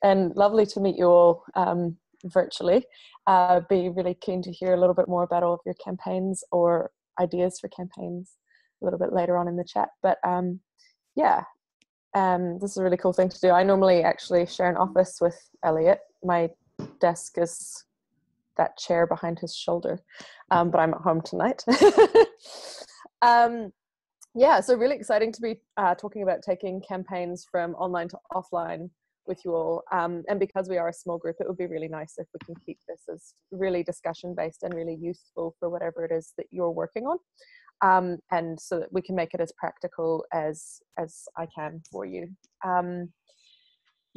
and lovely to meet you all virtually. Be really keen to hear a little bit more about all of your campaigns or ideas for campaigns a little bit later on in the chat. But yeah, this is a really cool thing to do. I normally actually share an office with Elliot. My desk is that chair behind his shoulder, but I'm at home tonight. Yeah, so really exciting to be talking about taking campaigns from online to offline with you all. And because we are a small group, it would be really nice if we can keep this as really discussion based and really useful for whatever it is that you're working on. And so that we can make it as practical as I can for you.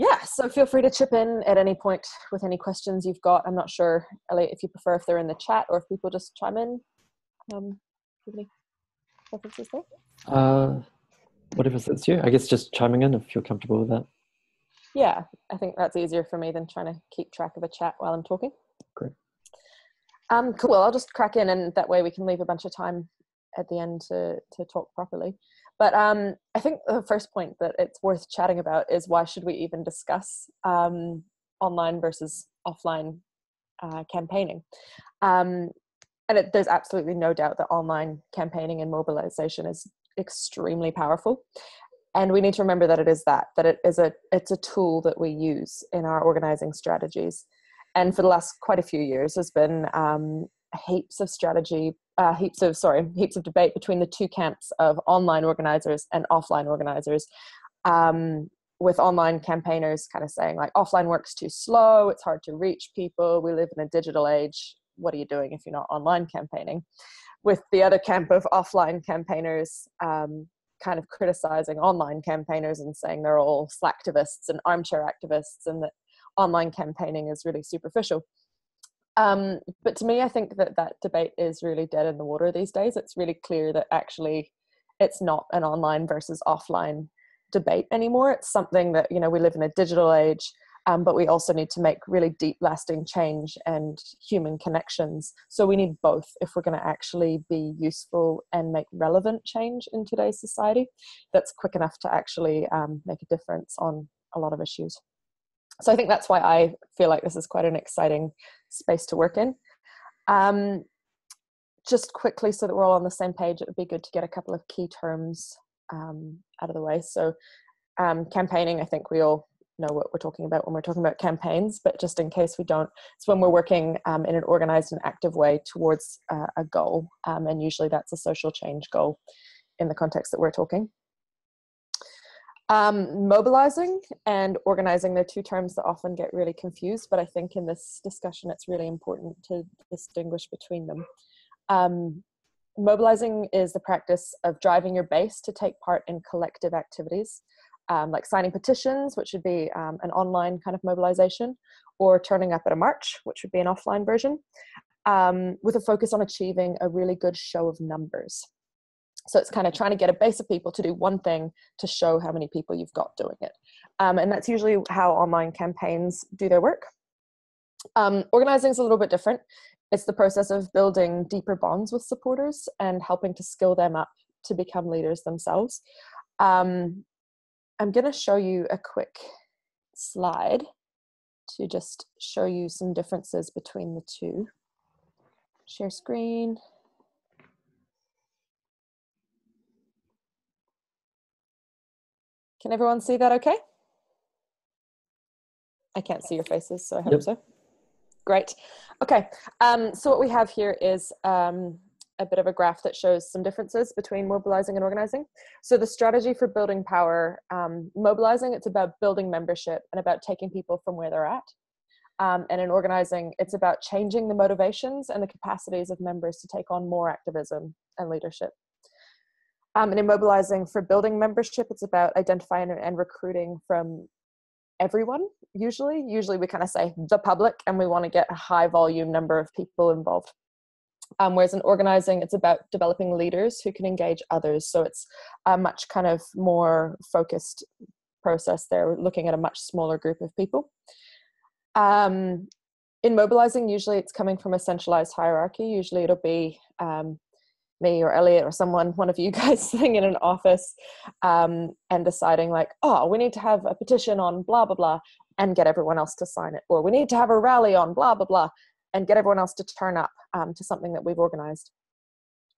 Yeah, so feel free to chip in at any point with any questions you've got. I'm not sure, Elliot, if you prefer if they're in the chat or if people just chime in. Do you have any preferences there? Whatever suits you. I guess just chiming in if you're comfortable with that. Yeah, I think that's easier for me than trying to keep track of a chat while I'm talking. Great. Cool, I'll just crack in, and that way we can leave a bunch of time at the end to talk properly. But I think the first point that it's worth chatting about is why should we even discuss online versus offline campaigning? And there's absolutely no doubt that online campaigning and mobilization is extremely powerful. And we need to remember that it's a tool that we use in our organizing strategies. And for the last quite a few years, there's been heaps of debate between the two camps of online organizers and offline organizers, with online campaigners kind of saying like, offline work's too slow, it's hard to reach people, we live in a digital age, what are you doing if you're not online campaigning? With the other camp of offline campaigners kind of criticizing online campaigners and saying they're all slacktivists and armchair activists and that online campaigning is really superficial. But to me, I think that debate is really dead in the water these days. It's really clear that actually it's not an online versus offline debate anymore. It's something that, you know, we live in a digital age, but we also need to make really deep lasting change and human connections. So we need both if we're going to actually be useful and make relevant change in today's society that's quick enough to actually make a difference on a lot of issues. So I think that's why I feel like this is quite an exciting space to work in. Just quickly, so that we're all on the same page, it would be good to get a couple of key terms out of the way. So campaigning, I think we all know what we're talking about when we're talking about campaigns, but just in case we don't, it's when we're working in an organized and active way towards a goal, and usually that's a social change goal in the context that we're talking. Mobilizing and organizing, they're two terms that often get really confused, but I think in this discussion it's really important to distinguish between them. Mobilizing is the practice of driving your base to take part in collective activities, like signing petitions, which would be an online kind of mobilization, or turning up at a march, which would be an offline version, with a focus on achieving a really good show of numbers. So it's kind of trying to get a base of people to do one thing to show how many people you've got doing it. And that's usually how online campaigns do their work. Organizing is a little bit different. It's the process of building deeper bonds with supporters and helping to skill them up to become leaders themselves. I'm going to show you a quick slide to just show you some differences between the two. Share screen. Can everyone see that okay? I can't see your faces, so I hope so. Great. Okay, so what we have here is a bit of a graph that shows some differences between mobilizing and organizing. So the strategy for building power, mobilizing, it's about building membership and about taking people from where they're at. And in organizing, it's about changing the motivations and the capacities of members to take on more activism and leadership. And in mobilizing for building membership, it's about identifying and recruiting from everyone, usually we kind of say the public, and we want to get a high volume number of people involved. Whereas in organizing, it's about developing leaders who can engage others. So it's a much kind of more focused process there, looking at a much smaller group of people. In mobilizing, usually it's coming from a centralized hierarchy. Usually it'll be me or Elliot or someone, one of you guys sitting in an office and deciding like, oh, we need to have a petition on blah, blah, blah. and get everyone else to sign it, or we need to have a rally on blah blah blah and get everyone else to turn up to something that we've organized.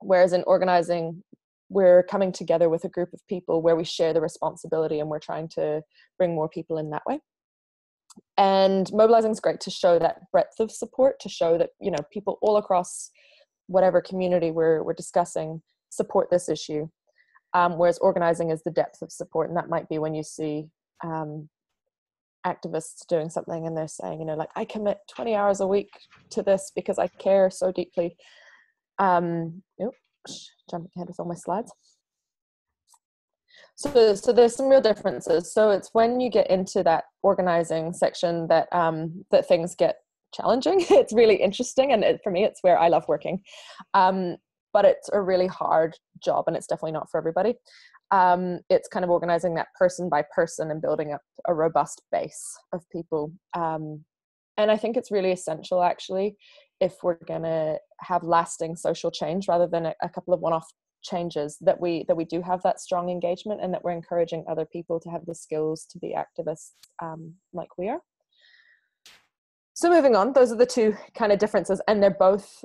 Whereas in organizing, we're coming together with a group of people where we share the responsibility, and we're trying to bring more people in that way. And mobilizing is great to show that breadth of support, to show that, you know, people all across whatever community we're discussing support this issue. Whereas organizing is the depth of support, and that might be when you see activists doing something and they're saying, you know, like, I commit 20 hours a week to this because I care so deeply. Jumping ahead with all my slides. So there's some real differences. So it's when you get into that organizing section that that things get challenging. It's really interesting, and for me, it's where I love working. But it's a really hard job, and it's definitely not for everybody. It's kind of organizing that person by person and building up a robust base of people. And I think it's really essential, actually, if we're going to have lasting social change rather than a couple of one-off changes, that we do have that strong engagement, and that we're encouraging other people to have the skills to be activists like we are. So moving on, those are the two kind of differences, and they're both,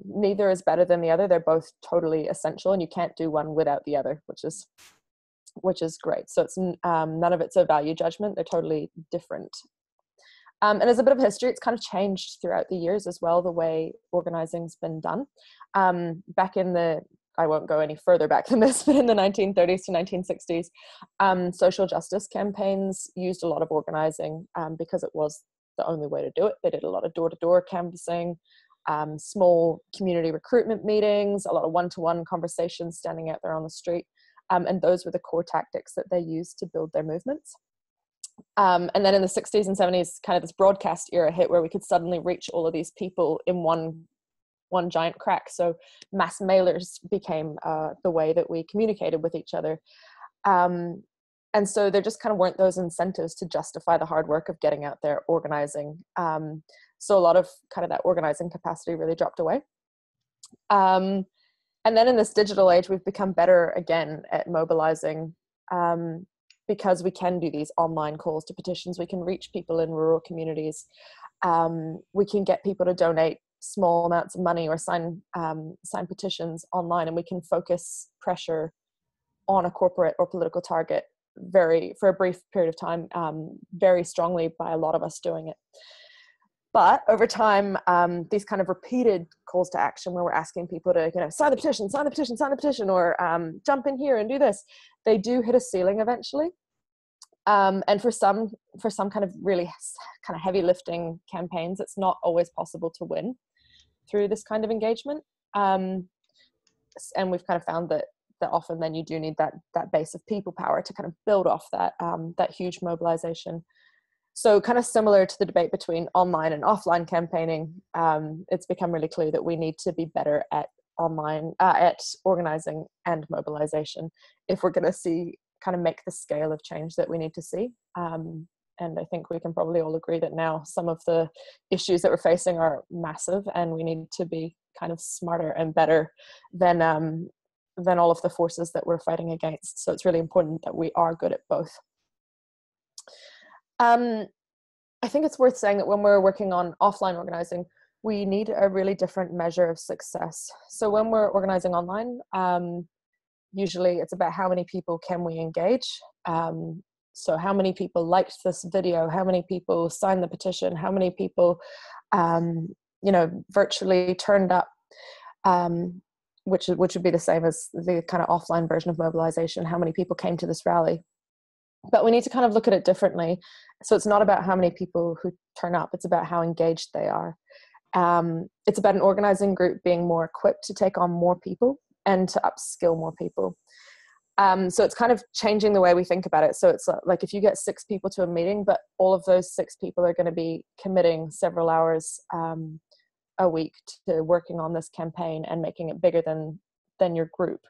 neither is better than the other. They're both totally essential, and you can't do one without the other, which is great. So it's none of it's a value judgment. They're totally different. And as a bit of history, it's kind of changed throughout the years as well, the way organizing's been done. Back in the, I won't go any further back than this, but in the 1930s to 1960s, social justice campaigns used a lot of organizing because it was the only way to do it. They did a lot of door-to-door canvassing, small community recruitment meetings, a lot of one-to-one conversations standing out there on the street. And those were the core tactics that they used to build their movements. And then in the 60s and 70s, kind of this broadcast era hit where we could suddenly reach all of these people in one giant crack. So mass mailers became the way that we communicated with each other. And so there just kind of weren't those incentives to justify the hard work of getting out there organizing. So a lot of kind of that organizing capacity really dropped away. And then in this digital age, we've become better again at mobilizing because we can do these online calls to petitions. We can reach people in rural communities. We can get people to donate small amounts of money or sign petitions online, and we can focus pressure on a corporate or political target for a brief period of time, very strongly by a lot of us doing it. But over time, these kind of repeated calls to action where we're asking people to, you know, sign the petition, sign the petition, sign the petition, or jump in here and do this, they do hit a ceiling eventually. And for some kind of really kind of heavy lifting campaigns, it's not always possible to win through this kind of engagement. And we've kind of found that often then you do need that base of people power to kind of build off that huge mobilization. So kind of similar to the debate between online and offline campaigning, it's become really clear that we need to be better at at organizing and mobilization if we're going to kind of make the scale of change that we need to see. And I think we can probably all agree that now some of the issues that we're facing are massive, and we need to be kind of smarter and better than all of the forces that we're fighting against. So it's really important that we are good at both. I think it's worth saying that when we're working on offline organizing, we need a really different measure of success. So when we're organizing online, usually it's about how many people can we engage. So how many people liked this video, how many people signed the petition, how many people, virtually turned up, which would be the same as the kind of offline version of mobilization, how many people came to this rally. But we need to kind of look at it differently. So it's not about how many people who turn up, it's about how engaged they are. It's about an organizing group being more equipped to take on more people and to upskill more people. So it's kind of changing the way we think about it. So it's like if you get 6 people to a meeting, but all of those 6 people are going to be committing several hours a week to working on this campaign and making it bigger than your group,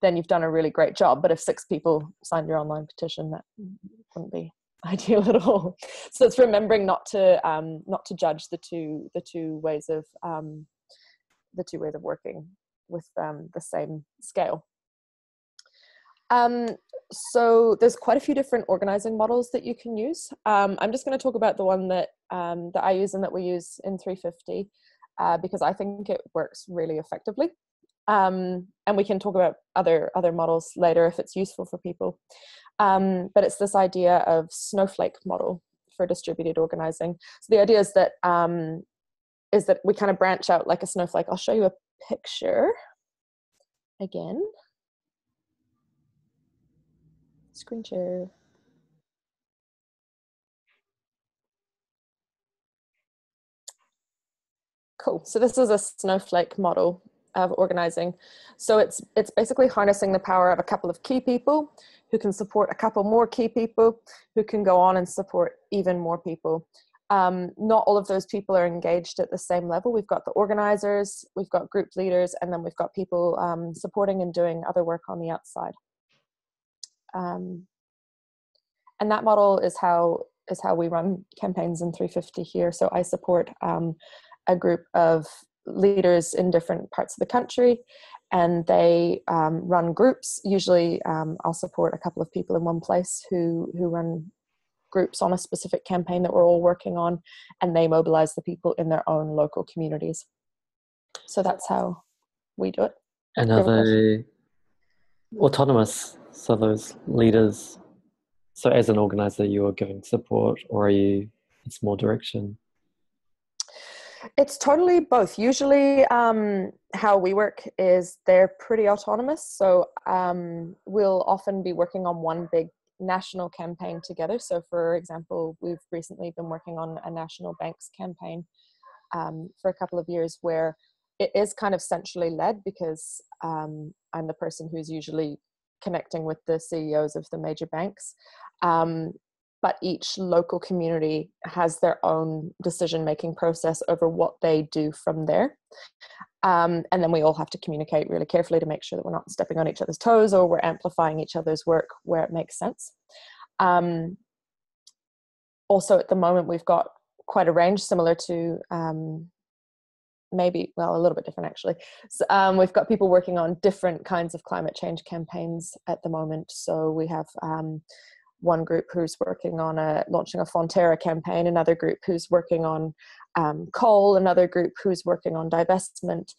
then you've done a really great job. But if 6 people signed your online petition, that wouldn't be ideal at all. So it's remembering not to judge the two ways of working with the same scale. Um, so there's quite a few different organizing models that you can use. I'm just going to talk about the one that that I use and that we use in 350 because I think it works really effectively. And we can talk about other models later if it's useful for people. But it's this idea of snowflake model for distributed organizing. So the idea is that we kind of branch out like a snowflake. I'll show you a picture again. Screen share. Cool. So this is a snowflake model of organizing. So it's basically harnessing the power of a couple of key people who can support a couple more key people who can go on and support even more people. Not all of those people are engaged at the same level. We've got the organizers, we've got group leaders, and then we've got people supporting and doing other work on the outside. And that model is how we run campaigns in 350 here. So I support a group of leaders in different parts of the country, and they run groups. Usually I'll support a couple of people in one place who run groups on a specific campaign that we're all working on, and they mobilize the people in their own local communities. So that's how we do it. And are they autonomous? So those leaders, so as an organizer, you are giving support, or are you, it's more direction? It's totally both. Usually how we work is they're pretty autonomous. So we'll often be working on one big national campaign together. So for example, we've recently been working on a national banks campaign for a couple of years where it is kind of centrally led because I'm the person who's usually connecting with the CEOs of the major banks. But each local community has their own decision-making process over what they do from there. And then we all have to communicate really carefully to make sure that we're not stepping on each other's toes or we're amplifying each other's work where it makes sense. Also, at the moment, we've got quite a range similar to maybe, well, a little bit different actually. So, we've got people working on different kinds of climate change campaigns at the moment. So we have one group who's working on launching a Fonterra campaign, another group who's working on coal, another group who's working on divestment,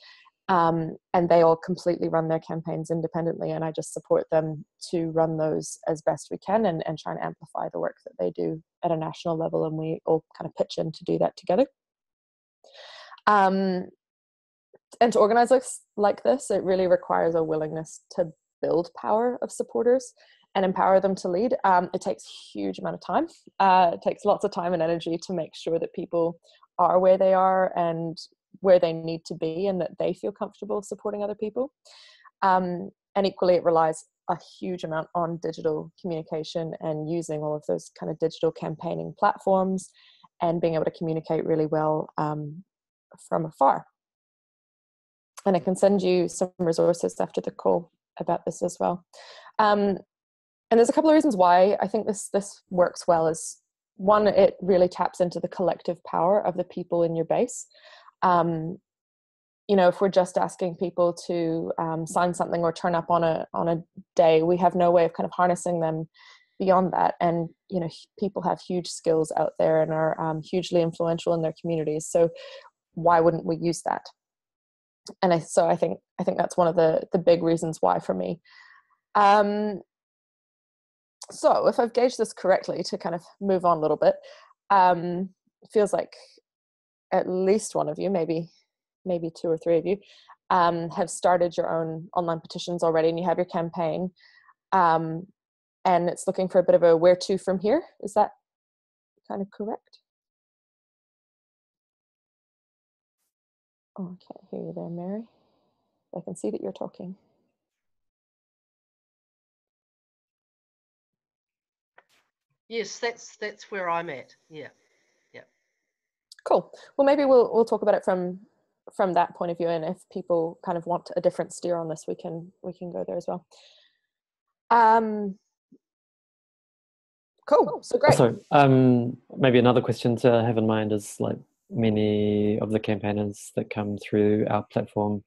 and they all completely run their campaigns independently, and I just support them to run those as best we can and try and amplify the work that they do at a national level, and we all kind of pitch in to do that together. And to organize like this, it really requires a willingness to build power of supporters and empower them to lead. It takes a huge amount of time. It takes lots of time and energy to make sure that people are where they are and where they need to be and that they feel comfortable supporting other people. And equally, it relies a huge amount on digital communication and using all of those kind of digital campaigning platforms and being able to communicate really well from afar. And I can send you some resources after the call about this as well. And there's a couple of reasons why I think this works well. Is one, it really taps into the collective power of the people in your base. You know, if we're just asking people to sign something or turn up on a day, we have no way of kind of harnessing them beyond that. And you know, people have huge skills out there and are hugely influential in their communities. So why wouldn't we use that? And I think that's one of the big reasons why for me. So if I've gauged this correctly, to kind of move on a little bit, it feels like at least one of you, maybe two or three of you, have started your own online petitions already, and you have your campaign, and it's looking for a bit of a where to from here. Is that kind of correct? Oh, I can't hear you there, Mary. I can see that you're talking. Yes, that's where I'm at. Yeah. Cool. Well, maybe we'll talk about it from that point of view, and if people kind of want a different steer on this, we can go there as well. Cool. So great. So maybe another question to have in mind is, like, many of the campaigners that come through our platform,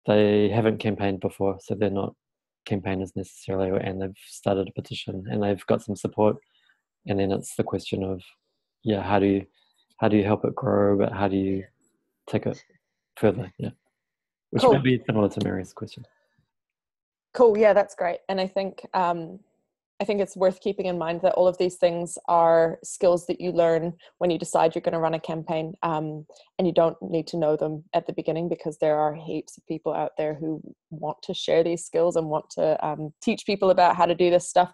they haven't campaigned before, so they're not campaigners necessarily, and they've started a petition and they've got some support, and then it's the question of, yeah, how do you help it grow, but how do you take it further? Yeah, which Cool. might be similar to Mary's question. Cool. Yeah, that's great. And I think it's worth keeping in mind that all of these things are skills that you learn when you decide you're going to run a campaign, and you don't need to know them at the beginning, because there are heaps of people out there who want to share these skills and want to teach people about how to do this stuff.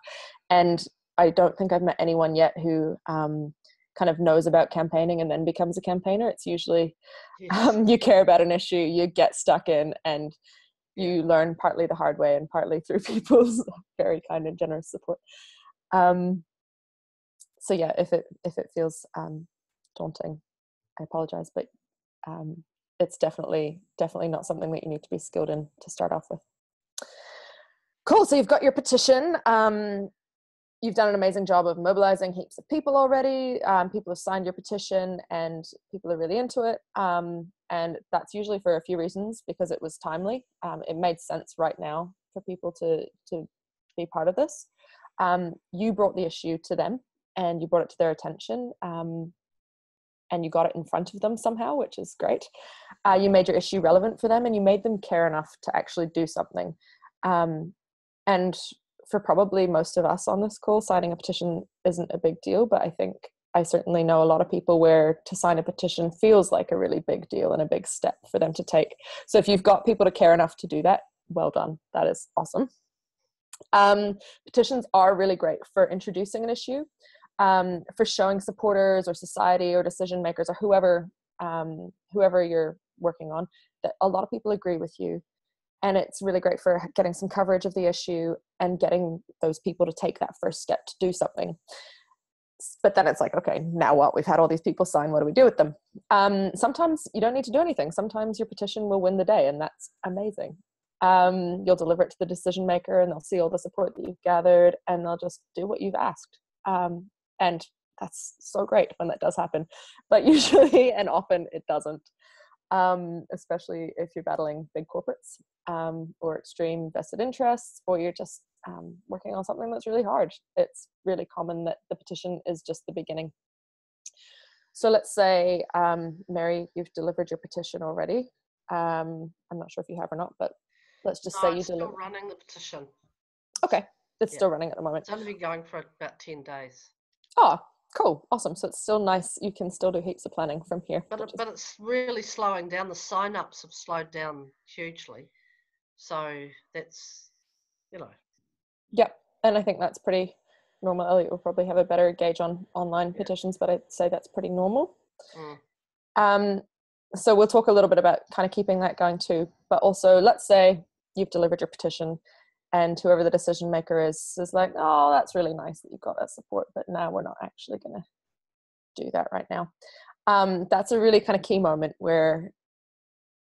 And I don't think I've met anyone yet who kind of knows about campaigning and then becomes a campaigner. It's usually you care about an issue, you get stuck in, and you learn partly the hard way and partly through people's very kind and generous support. So yeah, if it feels daunting, I apologize, but it's definitely not something that you need to be skilled in to start off with. Cool. So you've got your petition. You've done an amazing job of mobilizing heaps of people already. People have signed your petition and people are really into it. And that's usually for a few reasons, because it was timely. It made sense right now for people to be part of this. You brought the issue to them and you brought it to their attention, and you got it in front of them somehow, which is great. You made your issue relevant for them and you made them care enough to actually do something. And for probably most of us on this call, signing a petition isn't a big deal, but I think I certainly know a lot of people where to sign a petition feels like a really big deal and a big step for them to take. So if you've got people to care enough to do that, well done. That is awesome. Petitions are really great for introducing an issue, for showing supporters or society or decision makers or whoever you're working on that a lot of people agree with you. And it's really great for getting some coverage of the issue and getting those people to take that first step to do something. But then it's like, okay, now what? We've had all these people sign. What do we do with them? Sometimes you don't need to do anything. Sometimes your petition will win the day, and that's amazing. You'll deliver it to the decision maker and they'll see all the support that you've gathered and they'll just do what you've asked. And that's so great when that does happen. But usually and often it doesn't. Especially if you're battling big corporates, or extreme vested interests, or you're just working on something that's really hard. It's really common that the petition is just the beginning. So let's say, Mary, you've delivered your petition already. I'm not sure if you have or not, but let's just say you still delivered. running the petition. Okay, it's still running at the moment. It's only been going for about 10 days. Oh, cool, awesome. So it's still nice. You can still do heaps of planning from here. But it's really slowing down. The sign-ups have slowed down hugely. So that's, Yep, and I think that's pretty normal. Elliot will probably have a better gauge on online petitions, but I'd say that's pretty normal. So we'll talk a little bit about kind of keeping that going too. But also, let's say you've delivered your petition and whoever the decision maker is like, oh, that's really nice that you've got that support, but now we're not actually going to do that right now. That's a really kind of key moment where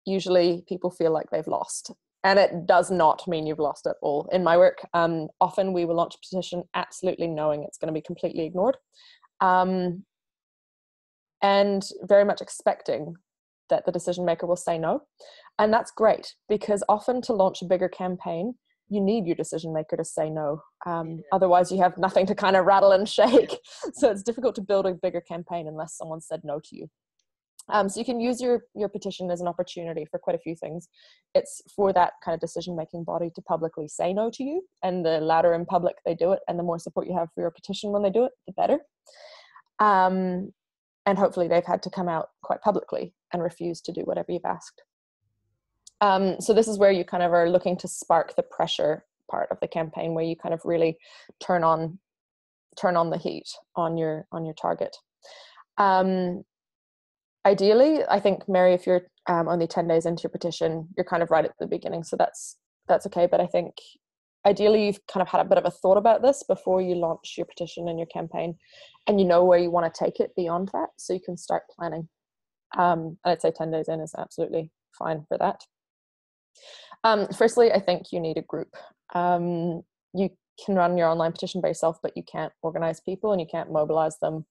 usually people feel like they've lost. And it does not mean you've lost at all. In my work, often we will launch a petition absolutely knowing it's going to be completely ignored, and very much expecting that the decision maker will say no. And that's great, because often to launch a bigger campaign, you need your decision maker to say no. Otherwise you have nothing to kind of rattle and shake. So it's difficult to build a bigger campaign unless someone said no to you. So you can use your petition as an opportunity for quite a few things. It's for that kind of decision-making body to publicly say no to you, and the louder in public they do it and the more support you have for your petition when they do it, the better. And hopefully they've had to come out quite publicly and refuse to do whatever you've asked. So this is where you kind of are looking to spark the pressure part of the campaign, where you kind of really turn on the heat on your target. Ideally, I think, Mary, if you're only 10 days into your petition, you're kind of right at the beginning, so that's okay. But I think ideally you've kind of had a bit of a thought about this before you launch your petition and your campaign, and you know where you want to take it beyond that, so you can start planning. I'd say 10 days in is absolutely fine for that. Firstly, I think you need a group. You can run your online petition by yourself, but you can't organize people and you can't mobilize them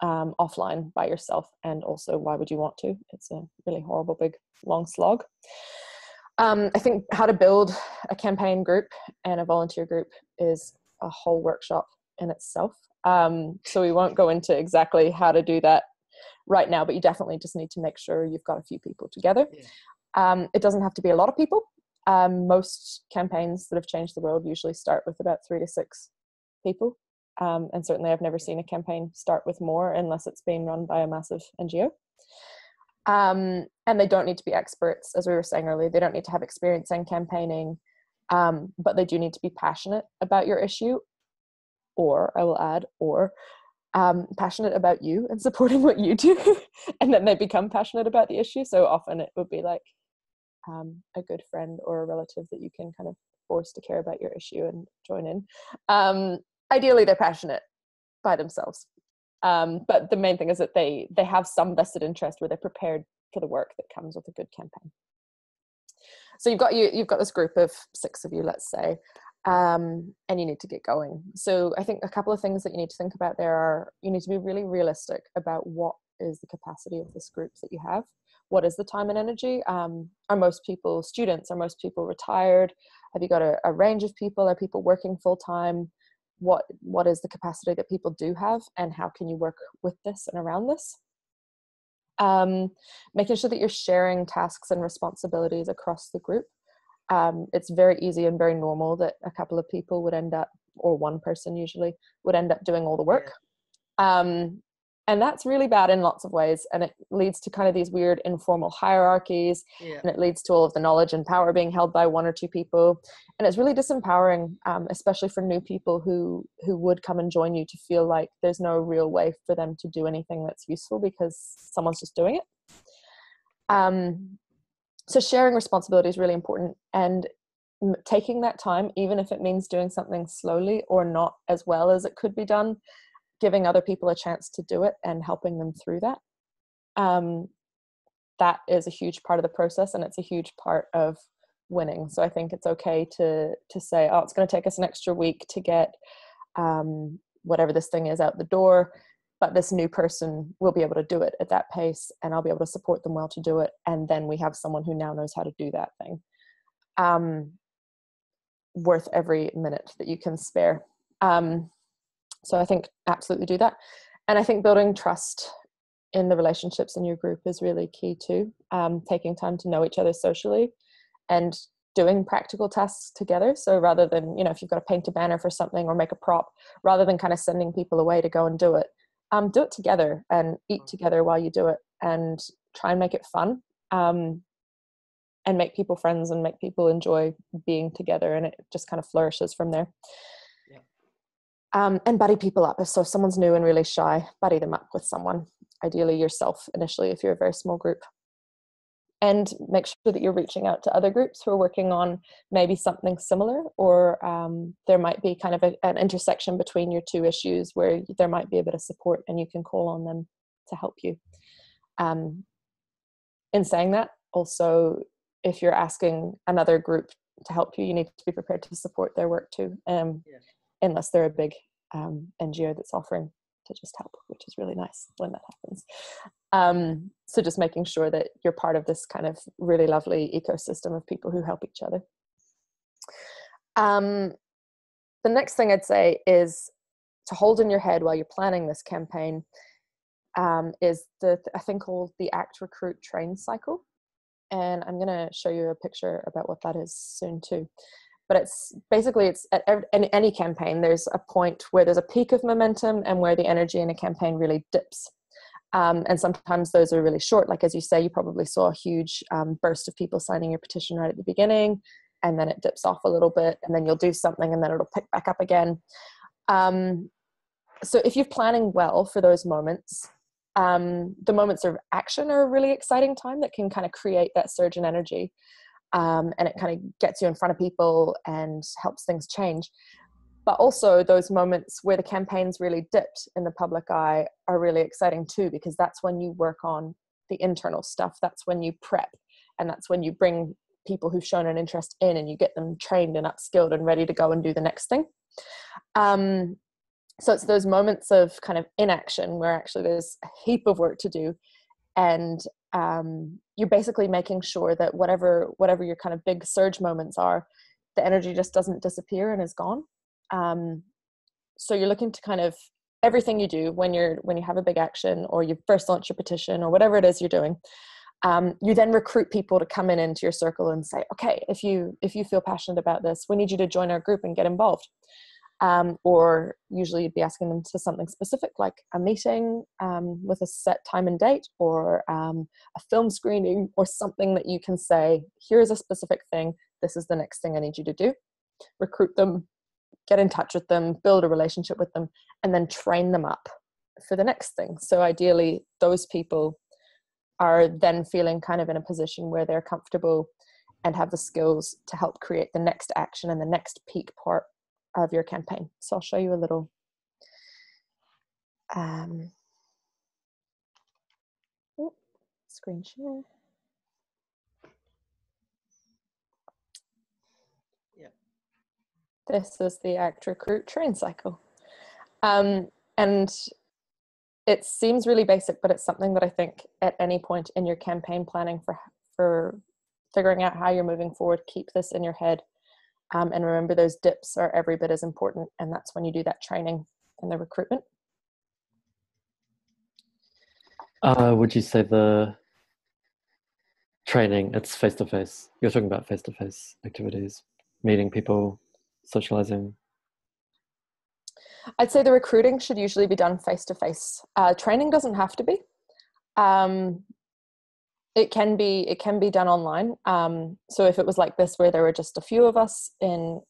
offline by yourself. And also, why would you want to? It's a really horrible big long slog. I think how to build a campaign group and a volunteer group is a whole workshop in itself. So we won't go into exactly how to do that right now, but you definitely just need to make sure you've got a few people together. Yeah. It doesn't have to be a lot of people. Most campaigns that have changed the world usually start with about 3 to 6 people. And certainly I've never seen a campaign start with more unless it's being run by a massive NGO. And they don't need to be experts, as we were saying earlier. They don't need to have experience in campaigning, but they do need to be passionate about your issue, or I will add, or passionate about you and supporting what you do. And then they become passionate about the issue. So often it would be like a good friend or a relative that you can kind of force to care about your issue and join in. Ideally, they're passionate by themselves. But the main thing is that they have some vested interest where they're prepared for the work that comes with a good campaign. So you've got this group of 6 of you, let's say, and you need to get going. So I think a couple of things that you need to think about there are, you need to be really realistic about what is the capacity of this group that you have. What is the time and energy? Are most people students? Are most people retired? Have you got a range of people? Are people working full time? What is the capacity that people do have, and how can you work with this and around this? Making sure that you're sharing tasks and responsibilities across the group. It's very easy and very normal that a couple of people would end up, or one person usually, would end up doing all the work. And that's really bad in lots of ways, and it leads to kind of these weird informal hierarchies, and it leads to all of the knowledge and power being held by 1 or 2 people, and it's really disempowering, especially for new people who would come and join you, to feel like there's no real way for them to do anything that's useful because someone's just doing it. So sharing responsibility is really important, and taking that time, even if it means doing something slowly or not as well as it could be done, giving other people a chance to do it and helping them through that. That is a huge part of the process, and it's a huge part of winning. So I think it's okay to say, oh, it's going to take us an extra week to get whatever this thing is out the door, but this new person will be able to do it at that pace, and I'll be able to support them well to do it. And then we have someone who now knows how to do that thing. Worth every minute that you can spare. So I think absolutely do that. And I think building trust in the relationships in your group is really key too. Taking time to know each other socially and doing practical tasks together. So rather than, if you've got to paint a banner for something or make a prop, rather than kind of sending people away to go and do it together and eat together while you do it, and try and make it fun, and make people friends and make people enjoy being together. And it just kind of flourishes from there. And buddy people up. So if someone's new and really shy, buddy them up with someone, ideally yourself initially if you're a very small group. And make sure that you're reaching out to other groups who are working on maybe something similar, or there might be kind of an intersection between your 2 issues where there might be a bit of support and you can call on them to help you. In saying that, also, if you're asking another group to help you, you need to be prepared to support their work too. Unless they're a big NGO that's offering to just help, which is really nice when that happens. So just making sure that you're part of this kind of really lovely ecosystem of people who help each other. The next thing I'd say is to hold in your head while you're planning this campaign is a thing called the Act, Recruit, Train cycle. And I'm going to show you a picture about what that is soon too. But it's at any campaign, there's a point where there's a peak of momentum and where the energy in a campaign really dips. And sometimes those are really short. Like, as you say, you probably saw a huge burst of people signing your petition right at the beginning, and then it dips off a little bit, and then you'll do something and then it'll pick back up again. So if you're planning well for those moments, the moments of action are a really exciting time that can kind of create that surge in energy. And it kind of gets you in front of people and helps things change. But also those moments where the campaign's really dipped in the public eye are really exciting too, because that's when you work on the internal stuff. That's when you prep, and that's when you bring people who've shown an interest in, and you get them trained and upskilled and ready to go and do the next thing. So it's those moments of kind of inaction where actually there's a heap of work to do, and you're basically making sure that whatever your kind of big surge moments are, the energy just doesn't disappear and is gone. So you're looking to kind of, everything you do when you have a big action, or you first launch your petition, or whatever it is you're doing, you then recruit people to come into your circle and say, okay, if you feel passionate about this, we need you to join our group and get involved. Or usually you'd be asking them to something specific, like a meeting with a set time and date, or a film screening, or something that you can say, here's a specific thing, this is the next thing I need you to do. Recruit them, get in touch with them, build a relationship with them, and then train them up for the next thing. So ideally, those people are then feeling kind of in a position where they're comfortable and have the skills to help create the next action and the next peak part of your campaign. So I'll show you a little screen share. Yeah. This is the act, recruit, train cycle. And it seems really basic, but it's something that I think at any point in your campaign planning for figuring out how you're moving forward, keep this in your head. And remember, those dips are every bit as important, and that's when you do that training and the recruitment. Would you say the training, it's face-to-face? You're talking about face-to-face activities, meeting people, socializing? I'd say the recruiting should usually be done face-to-face. Training doesn't have to be. It can be done online. So if it was like this, where there were just a few of us in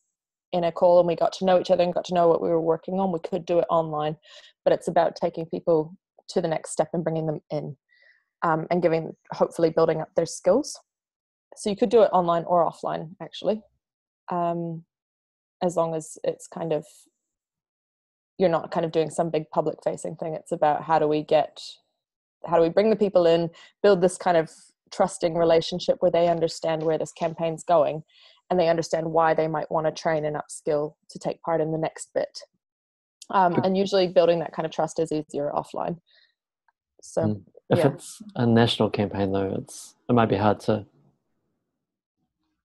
a call and we got to know each other and got to know what we were working on, we could do it online. But it's about taking people to the next step and bringing them in, and hopefully building up their skills. So you could do it online or offline, actually, as long as it's kind of, you're not kind of doing some big public facing thing. It's about how do we bring the people in, build this kind of trusting relationship where they understand where this campaign's going, and they understand why they might want to train and upskill to take part in the next bit. And usually building that kind of trust is easier offline. So if it's a national campaign, though, it might be hard to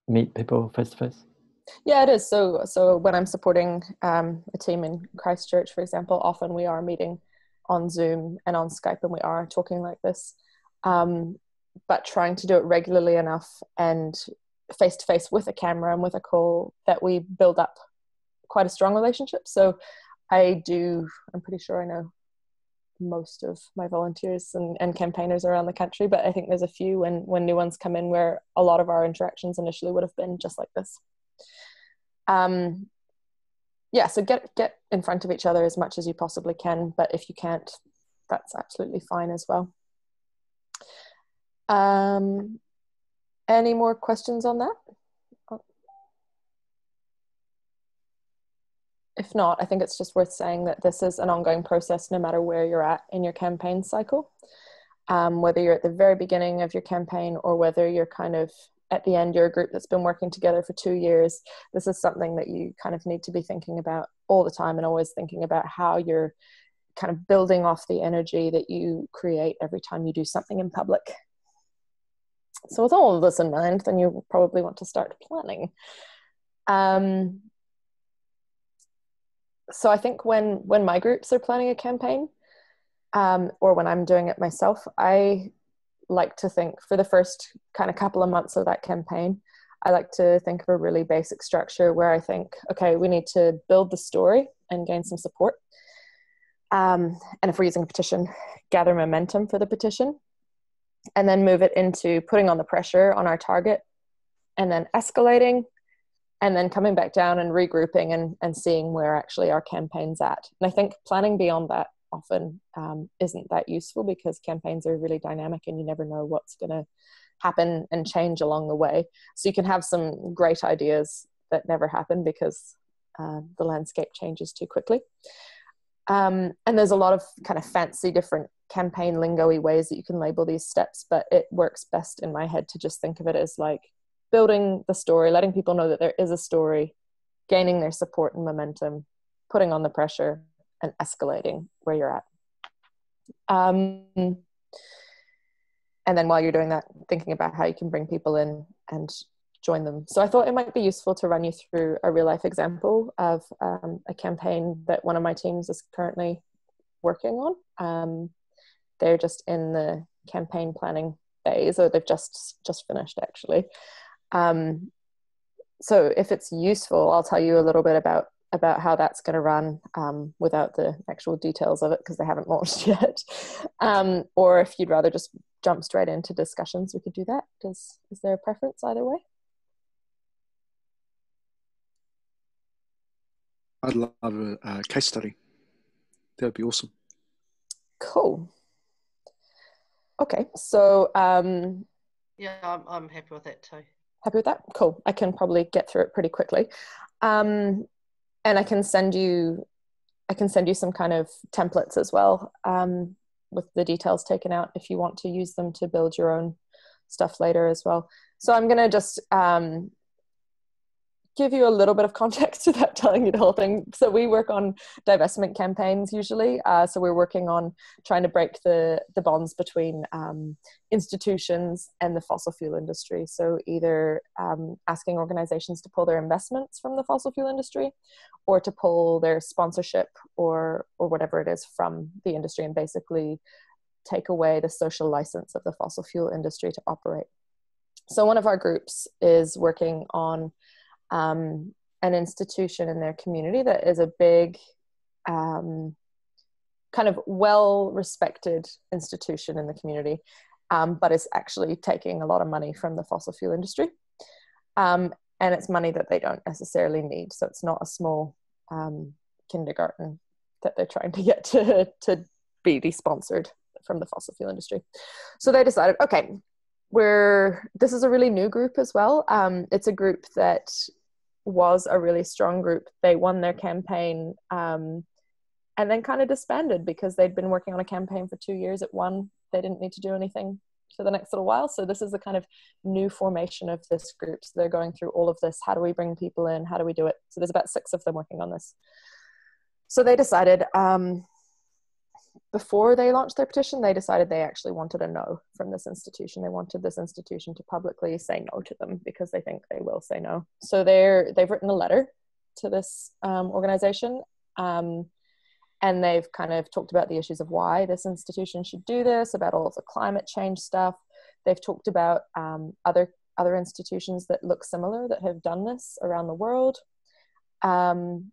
meet people face to face. Yeah, it is. So when I'm supporting a team in Christchurch, for example, often we are meeting on Zoom and on Skype, and we are talking like this. But trying to do it regularly enough and face to face with a camera and with a call that we build up quite a strong relationship. So I'm pretty sure I know most of my volunteers and campaigners around the country, but I think there's a few when new ones come in where a lot of our interactions initially would have been just like this. So get in front of each other as much as you possibly can, but if you can't, that's absolutely fine as well. Any more questions on that? If not, I think it's just worth saying that this is an ongoing process no matter where you're at in your campaign cycle. Whether you're at the very beginning of your campaign or whether you're kind of at the end, you're a group that's been working together for 2 years, this is something that you kind of need to be thinking about all the time, and always thinking about how you're kind of building off the energy that you create every time you do something in public. So with all of this in mind, then you probably want to start planning. So I think when my groups are planning a campaign, or when I'm doing it myself, I like to think for the first kind of couple of months of that campaign, I like to think of a really basic structure where I think, okay, we need to build the story and gain some support. And if we're using a petition, gather momentum for the petition, and then move it into putting on the pressure on our target, and then escalating, and then coming back down and regrouping and seeing where actually our campaign's at. And I think planning beyond that often isn't that useful, because campaigns are really dynamic and you never know what's going to happen and change along the way. So you can have some great ideas that never happen because the landscape changes too quickly. And there's a lot of kind of fancy different campaign lingo-y ways that you can label these steps, but it works best in my head to just think of it as like building the story, letting people know that there is a story, gaining their support and momentum, putting on the pressure, and escalating where you're at. And and then while you're doing that, thinking about how you can bring people in and join them. So I thought it might be useful to run you through a real life example of a campaign that one of my teams is currently working on. They're just in the campaign planning phase, or they've just finished actually. So if it's useful, I'll tell you a little bit about how that's going to run without the actual details of it, because they haven't launched yet. Or if you'd rather just jump straight into discussions, we could do that. Is there a preference either way? I'd love a case study. That would be awesome. Cool. Okay, so yeah, I'm happy with that too. Happy with that? Cool. I can probably get through it pretty quickly. And I can send you some kind of templates as well, with the details taken out if you want to use them to build your own stuff later as well. So I'm going to just give you a little bit of context without telling you the whole thing. So we work on divestment campaigns usually. So we're working on trying to break the bonds between institutions and the fossil fuel industry. So either asking organizations to pull their investments from the fossil fuel industry, or to pull their sponsorship or whatever it is from the industry, and basically take away the social license of the fossil fuel industry to operate. So one of our groups is working on an institution in their community that is a big, kind of well-respected institution in the community, but is actually taking a lot of money from the fossil fuel industry. And it's money that they don't necessarily need. So it's not a small kindergarten that they're trying to get to be de-sponsored from the fossil fuel industry. So they decided, okay, this is a really new group as well. It's a group that was a really strong group. They won their campaign and then kind of disbanded because they'd been working on a campaign for 2 years at one. They didn't need to do anything for the next little while. So this is the kind of new formation of this group. So they're going through all of this. How do we bring people in? How do we do it? So there's about 6 of them working on this. So they decided, before they launched their petition, they decided they actually wanted a no from this institution. They wanted this institution to publicly say no to them because they think they will say no. So they've written a letter to this organization, and they've kind of talked about the issues of why this institution should do this, about all of the climate change stuff. They've talked about other institutions that look similar that have done this around the world. And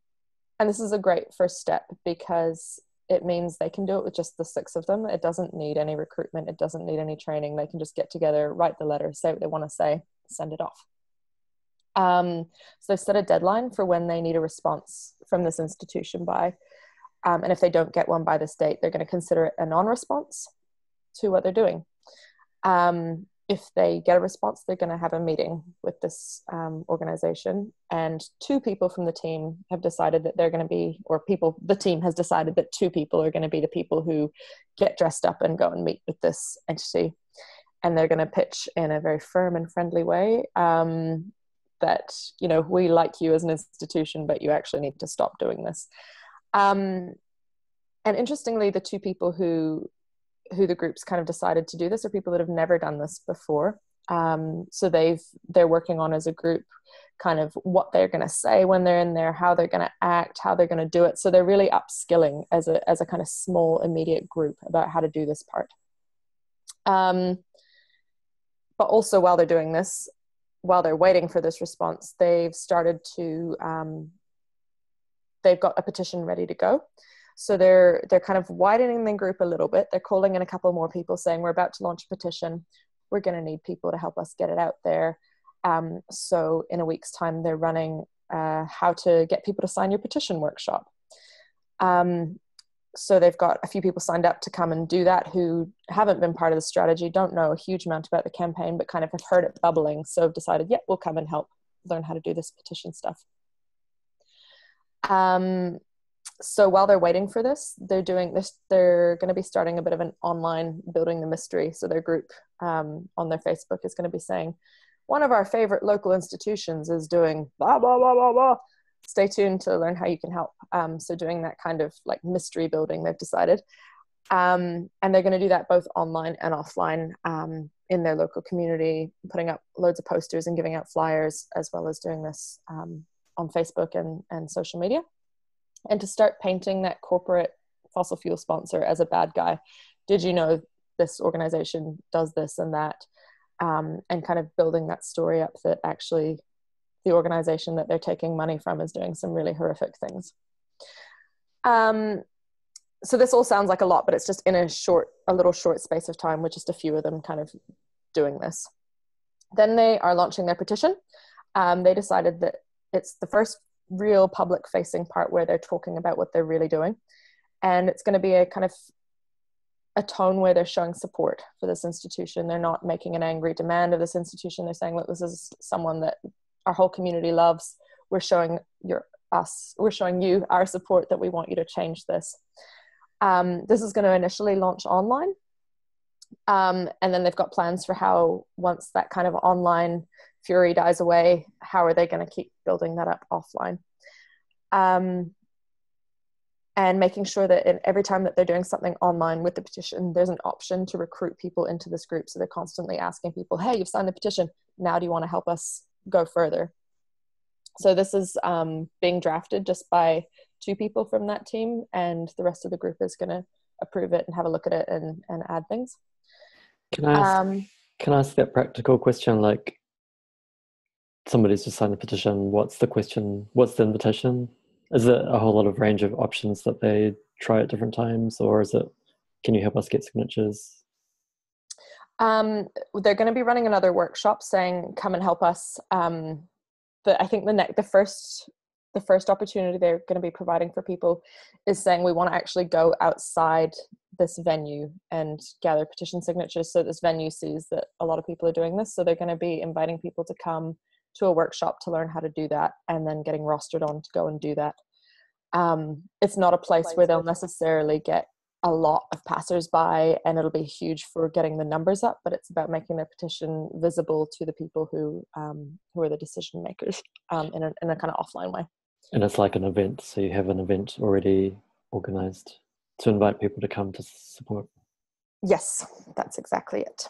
this is a great first step because it means they can do it with just the 6 of them. It doesn't need any recruitment. It doesn't need any training. They can just get together, write the letter, say what they want to say, send it off. So they've set a deadline for when they need a response from this institution by. And if they don't get one by this date, they're going to consider it a non-response to what they're doing. If they get a response, they're going to have a meeting with this organization, and 2 people from the team have decided that they're going to be, the team has decided that 2 people are going to be the people who get dressed up and go and meet with this entity. And they're going to pitch in a very firm and friendly way that, we like you as an institution, but you actually need to stop doing this. And interestingly, the 2 people who the group's kind of decided to do this are people that have never done this before. So they're working on as a group kind of what they're going to say when they're in there, how they're going to act, how they're going to do it. So they're really upskilling as a kind of small immediate group about how to do this part. But also while they're doing this, while they're waiting for this response, they've started to, they've got a petition ready to go. So they're kind of widening the group a little bit. They're calling in a couple more people saying, we're about to launch a petition. We're going to need people to help us get it out there. So in a week's time, they're running how to get people to sign your petition workshop. So they've got a few people signed up to come and do that who haven't been part of the strategy, don't know a huge amount about the campaign, but kind of have heard it bubbling. So have decided, yeah, we'll come and help learn how to do this petition stuff. So while they're waiting for this, they're doing this. They're going to be starting a bit of an online building the mystery. So their group on their Facebook is going to be saying, one of our favorite local institutions is doing blah, blah, blah, blah, blah. Stay tuned to learn how you can help. So doing that kind of like mystery building, they've decided. And they're going to do that both online and offline in their local community, putting up loads of posters and giving out flyers, as well as doing this on Facebook and social media. And to start painting that corporate fossil fuel sponsor as a bad guy. Did you know this organization does this and that? And kind of building that story up that actually the organization that they're taking money from is doing some really horrific things. So this all sounds like a lot, but it's just in a little short space of time with just a few of them kind of doing this. Then they are launching their petition. They decided that it's the first real public facing part where they're talking about what they're really doing. And it's going to be a kind of a tone where they're showing support for this institution. They're not making an angry demand of this institution. They're saying, look, this is someone that our whole community loves. We're showing you our support, that we want you to change this. This is going to initially launch online. And then they've got plans for how, once that kind of online fury dies away, how are they going to keep building that up offline? And making sure that every time that they're doing something online with the petition, there's an option to recruit people into this group. So they're constantly asking people, hey, you've signed the petition. Now do you want to help us go further? So this is being drafted just by 2 people from that team, and the rest of the group is going to approve it and have a look at it and add things. Can I ask that practical question? Like, somebody's just signed the petition. What's the question? What's the invitation? Is it a whole lot of range of options that they try at different times, or is it, can you help us get signatures? They're going to be running another workshop saying, come and help us. But I think the first opportunity they're going to be providing for people is saying, we want to actually go outside this venue and gather petition signatures. So this venue sees that a lot of people are doing this. So they're going to be inviting people to come to a workshop to learn how to do that, and then getting rostered on to go and do that. It's not a place where they'll necessarily get a lot of passers-by, and it'll be huge for getting the numbers up, but it's about making their petition visible to the people who are the decision makers in a kind of offline way. And it's like an event, so you have an event already organized to invite people to come to support. Yes, that's exactly it.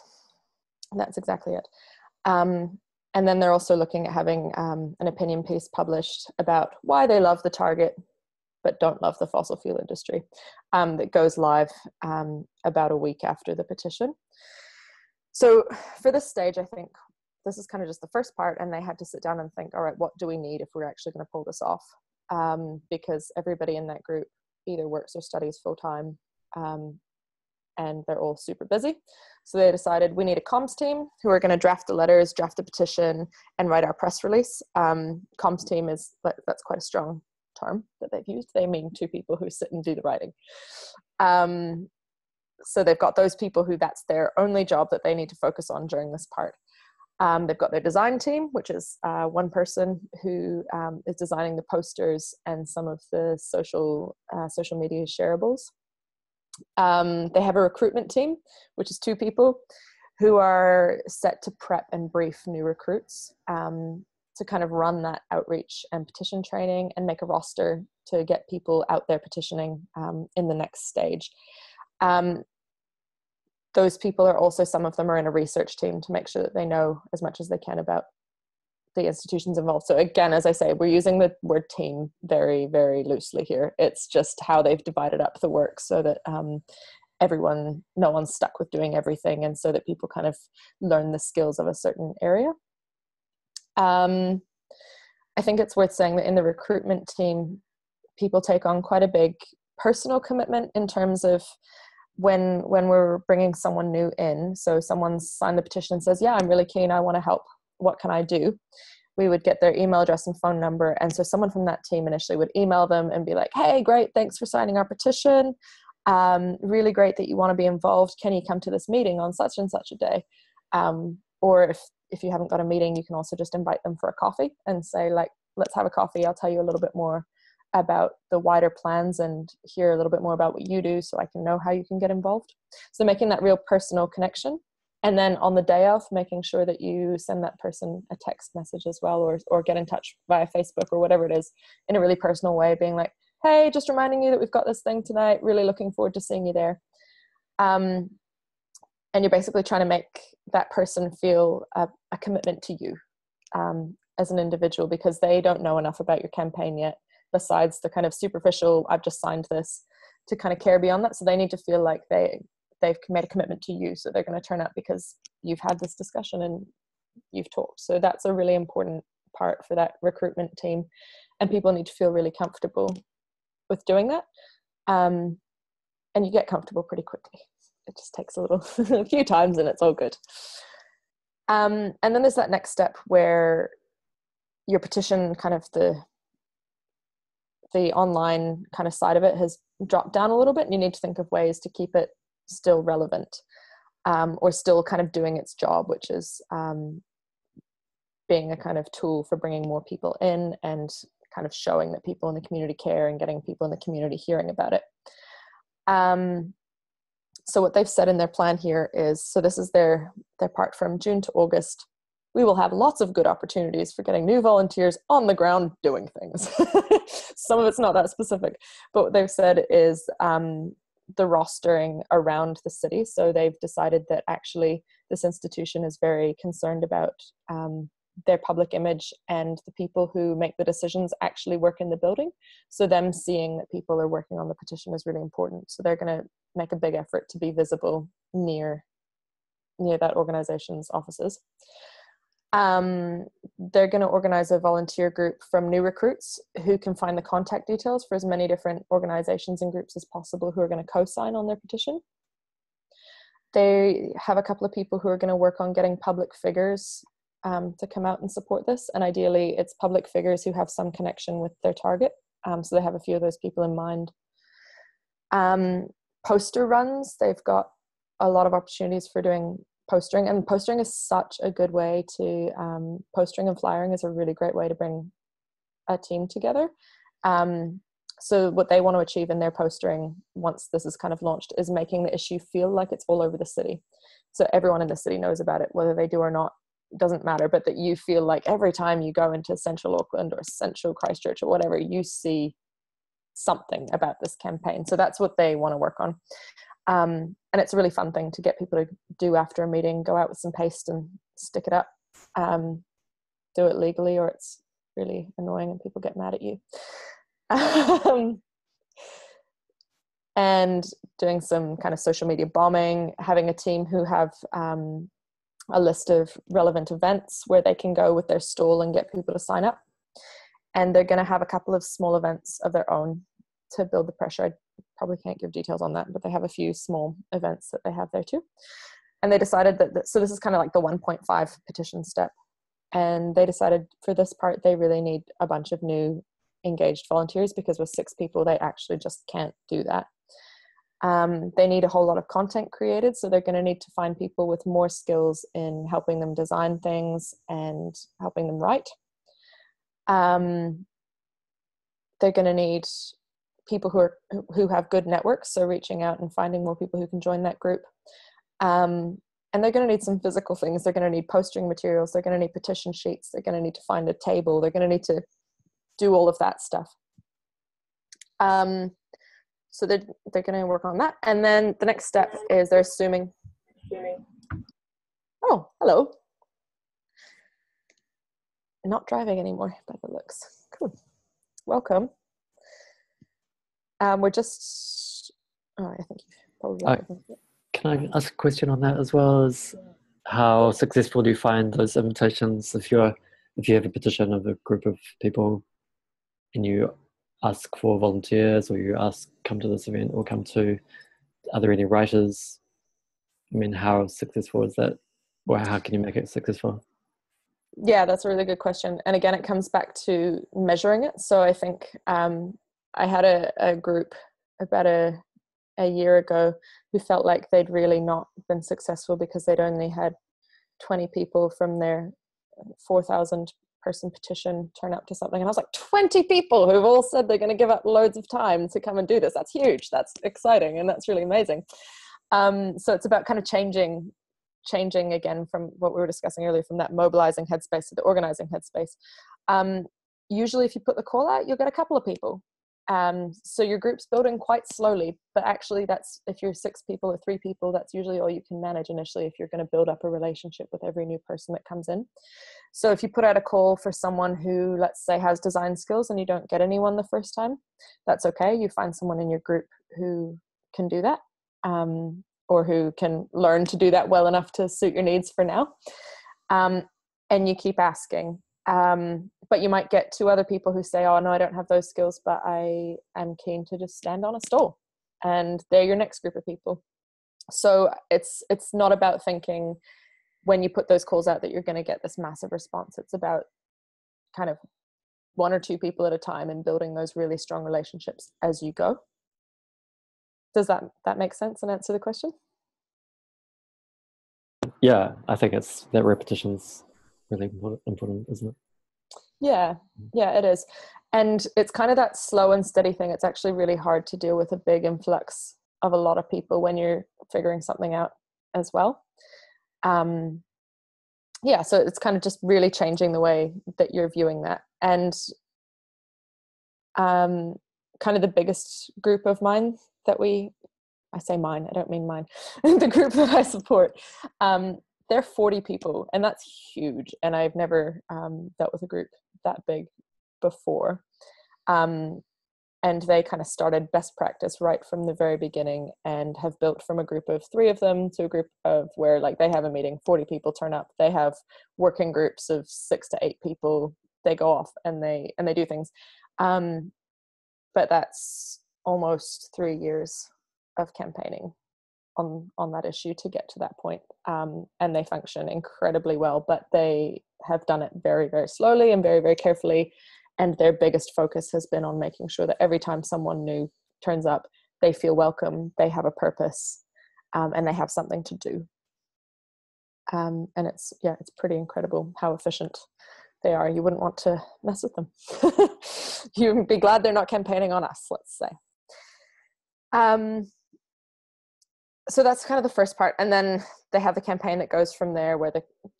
And then they're also looking at having an opinion piece published about why they love the target but don't love the fossil fuel industry, that goes live about a week after the petition. So for this stage, I think this is kind of just the first part, and they had to sit down and think, all right, what do we need if we're actually going to pull this off? Because everybody in that group either works or studies full-time, and they're all super busy. So they decided we need a comms team who are going to draft the letters, draft the petition, and write our press release. Comms team that's quite a strong term that they've used. They mean 2 people who sit and do the writing. So they've got those people who that's their only job that they need to focus on during this part. They've got their design team, which is 1 person who is designing the posters and some of the social media shareables. They have a recruitment team, which is 2 people who are set to prep and brief new recruits to kind of run that outreach and petition training and make a roster to get people out there petitioning in the next stage. Those people are also, some of them are in a research team to make sure that they know as much as they can about the institutions involved. So again, as I say, we're using the word team very, very loosely here. It's just how they've divided up the work so that no one's stuck with doing everything, and so that people kind of learn the skills of a certain area. I think it's worth saying that in the recruitment team, people take on quite a big personal commitment in terms of when we're bringing someone new in. So someone's signed the petition and says, yeah, I'm really keen, I want to help. What can I do? We would get their email address and phone number. And so someone from that team initially would email them and be like, hey, great, thanks for signing our petition. Really great that you want to be involved. Can you come to this meeting on such and such a day? Or if you haven't got a meeting, you can also just invite them for a coffee and say, like, let's have a coffee. I'll tell you a little bit more about the wider plans and hear a little bit more about what you do so I can know how you can get involved. So making that real personal connection. And then on the day of, making sure that you send that person a text message as well, or get in touch via Facebook or whatever it is, in a really personal way, being like, hey, just reminding you that we've got this thing tonight, really looking forward to seeing you there. And you're basically trying to make that person feel a commitment to you as an individual, because they don't know enough about your campaign yet, besides the kind of superficial, I've just signed this, to kind of care beyond that. So they need to feel like they've made a commitment to you. So they're going to turn up because you've had this discussion and you've talked. So that's a really important part for that recruitment team. And people need to feel really comfortable with doing that. And you get comfortable pretty quickly. It just takes a few times and it's all good. And then there's that next step where your petition, kind of the online kind of side of it, has dropped down a little bit, and you need to think of ways to keep it still relevant, or still kind of doing its job, which is being a kind of tool for bringing more people in and kind of showing that people in the community care and getting people in the community hearing about it. So what they've said in their plan here is, so this is their part from June to August. We will have lots of good opportunities for getting new volunteers on the ground doing things. Some of it's not that specific, but what they've said is the rostering around the city. So they've decided that actually this institution is very concerned about their public image, and the people who make the decisions actually work in the building. So them seeing that people are working on the petition is really important. So they're going to make a big effort to be visible near that organization's offices. They're going to organize a volunteer group from new recruits who can find the contact details for as many different organizations and groups as possible who are going to co-sign on their petition. They have a couple of people who are going to work on getting public figures to come out and support this, and ideally it's public figures who have some connection with their target, so they have a few of those people in mind. Poster runs, they've got a lot of opportunities for doing postering, and postering is such a good way to postering and flyering is a really great way to bring a team together. So what they want to achieve in their postering, once this is kind of launched, is making the issue feel like it's all over the city, so everyone in the city knows about it, whether they do or not doesn't matter, but that you feel like every time you go into central Auckland or central Christchurch or whatever, you see something about this campaign. So that's what they want to work on. And it's a really fun thing to get people to do after a meeting. Go out with some paste and stick it up. Do it legally, or it's really annoying and people get mad at you. And doing some kind of social media bombing, having a team who have a list of relevant events where they can go with their stall and get people to sign up. And they're going to have a couple of small events of their own to build the pressure. I probably can't give details on that, but they have a few small events that they have there too. And they decided that so this is kind of like the 1.5 petition step. And they decided for this part, they really need a bunch of new engaged volunteers, because with 6 people, they actually just can't do that. They need a whole lot of content created, so they're going to need to find people with more skills in helping them design things and helping them write. They're going to need people who have good networks, so reaching out and finding more people who can join that group. And they're going to need some physical things. They're going to need postering materials. They're going to need petition sheets. They're going to need to find a table. They're going to need to do all of that stuff. So they're going to work on that. And then the next step is they're assuming. Oh, hello. Not driving anymore by the looks. Cool. Welcome. We're just, I think you've probably. Can I ask a question on that as well? As how successful do you find those invitations if you have a petition of a group of people and you ask for volunteers, or you ask come to this event or are there any writers? I mean, how successful is that, or how can you make it successful? Yeah, that's a really good question. And again, it comes back to measuring it. So I think I had a group about a year ago who felt like they'd really not been successful because they'd only had 20 people from their 4,000 person petition turn up to something. And I was like, 20 people who've all said they're going to give up loads of time to come and do this. That's huge. That's exciting. And that's really amazing. So it's about kind of changing again from what we were discussing earlier, from that mobilizing headspace to the organizing headspace. Usually if you put the call out, you'll get a couple of people. So your group's building quite slowly, but actually that's, if you're 6 people or 3 people, that's usually all you can manage initially if you're going to build up a relationship with every new person that comes in. So if you put out a call for someone who, let's say, has design skills and you don't get anyone the first time, that's okay. You find someone in your group who can do that, or who can learn to do that well enough to suit your needs for now. And you keep asking. But you might get 2 other people who say, oh no, I don't have those skills, but I am keen to just stand on a stall. And they're your next group of people. So it's not about thinking when you put those calls out that you're going to get this massive response. It's about kind of 1 or 2 people at a time and building those really strong relationships as you go. Does that make sense and answer the question? Yeah, I think it's that repetition's really important, isn't it? Yeah, it is. And it's kind of that slow and steady thing. It's actually really hard to deal with a big influx of a lot of people when you're figuring something out as well. Yeah, so it's kind of just really changing the way that you're viewing that. And kind of the biggest group of mine that I say mine, I don't mean mine, the group that I support, they're 40 people, and that's huge. And I've never dealt with a group that big before. And they kind of started best practice right from the very beginning and have built from a group of 3 of them to a group of where, like, they have a meeting, 40 people turn up. They have working groups of 6 to 8 people. They go off and they do things. But that's almost 3 years of campaigning on that issue to get to that point. And they function incredibly well, but they have done it very, very slowly and very, very carefully. And their biggest focus has been on making sure that every time someone new turns up, they feel welcome, they have a purpose, and they have something to do. And it's pretty incredible how efficient they are. You wouldn't want to mess with them. You'd be glad they're not campaigning on us, let's say. So that's kind of the first part. And then they have the campaign that goes from there where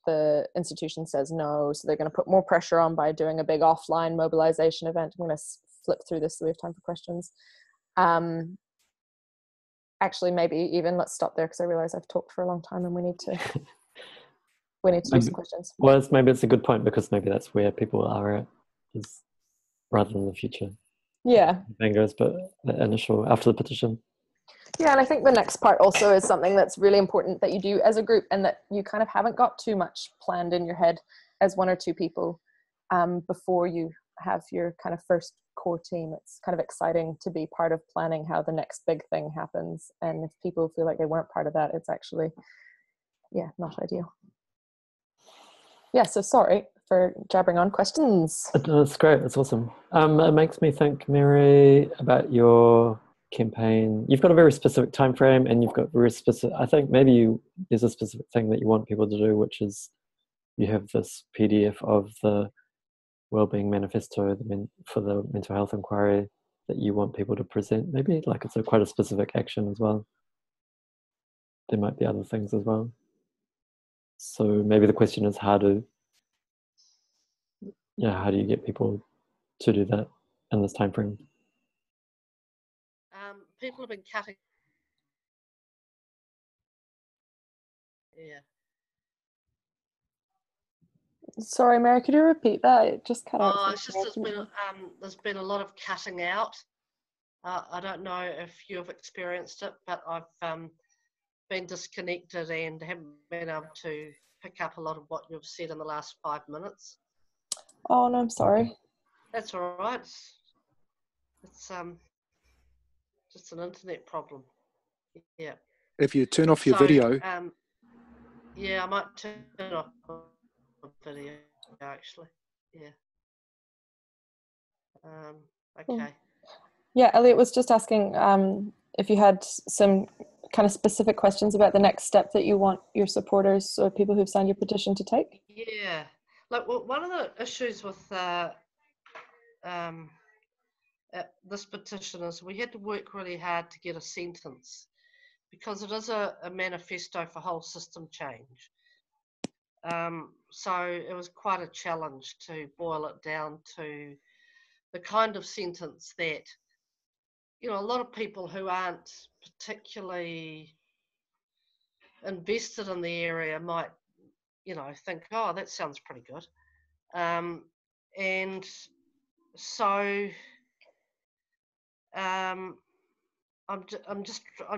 the institution says no. So they're going to put more pressure on by doing a big offline mobilization event. I'm going to flip through this so we have time for questions. Actually, maybe even let's stop there because I realize I've talked for a long time and we need to do some questions. Well, maybe it's a good point because maybe that's where people are at, is rather than the future. Yeah. Goes, but the initial after the petition. Yeah, and I think the next part also is something that's really important that you do as a group and that you kind of haven't got too much planned in your head as 1 or 2 people before you have your kind of first core team. It's kind of exciting to be part of planning how the next big thing happens. And if people feel like they weren't part of that, it's actually, not ideal. Yeah, so sorry for jabbering on. Questions? That's great. That's awesome. It makes me think, Mary, about your campaign. You've got a very specific time frame, and you've got very specific. I think maybe there's a specific thing that you want people to do, which is you have this PDF of the Wellbeing Manifesto for the mental health inquiry that you want people to present. Maybe like it's quite a specific action as well. There might be other things as well. So maybe the question is how do you get people to do that in this time frame? People have been cutting. Yeah. Sorry, Mary, could you repeat that? It just cut out. It's just there's been a lot of cutting out. I don't know if you've experienced it, but I've been disconnected and haven't been able to pick up a lot of what you've said in the last 5 minutes. Oh no, I'm sorry. That's all right. It's just an internet problem. Yeah. If you turn off your video. Yeah, I might turn off the video actually. Yeah. Okay. Yeah, Elliot was just asking if you had some kind of specific questions about the next step that you want your supporters or people who've signed your petition to take. Yeah, like one of the issues with this petition is we had to work really hard to get a sentence because it is a manifesto for whole system change. So it was quite a challenge to boil it down to the kind of sentence that you know, a lot of people who aren't particularly invested in the area might, you know, think, oh, that sounds pretty good. And so I'm